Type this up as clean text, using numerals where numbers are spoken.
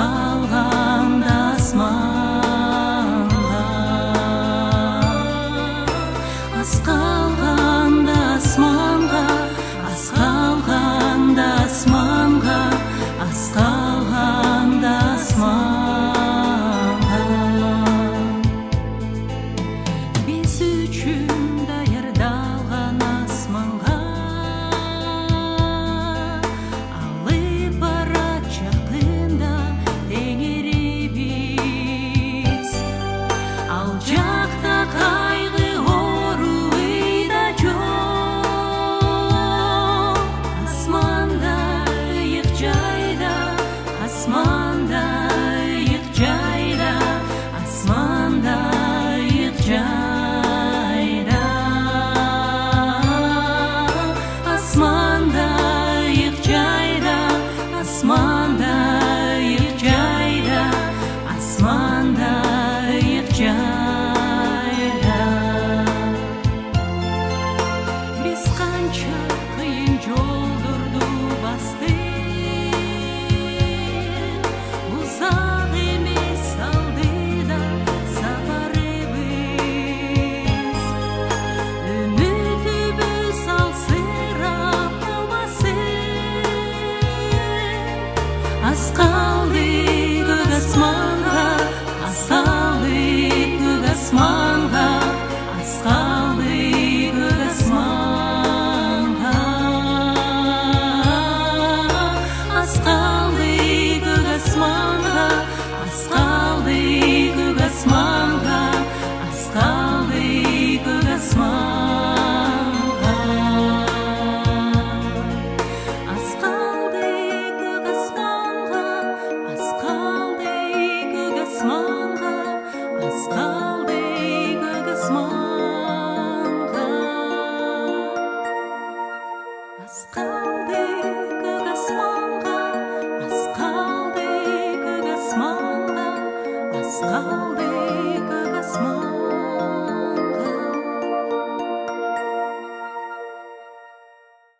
Асқалғанда асманға, асқалғанда асманға, асқалғанда асманға, асқалғанда асманға. Біз үшін даярдалған асманға алып барат жақында теңеребіз. Ал жақта қайғы оруы да жоқ. Асманда иық жайда, асманда иық жайда, асманда иық жайда, асманда иық жайда, асманда иық жайда, асманда иық жайда. Біз қанша қиын жолдарды бастық, ұзақ емес алдыда сапарыбыз. Үмітіміз алсырап қалмасын. Асқалды көк асманға, асқалды көк асманға, асқалды көк асманға, асқалды көк асманға, асқалды көк асманға.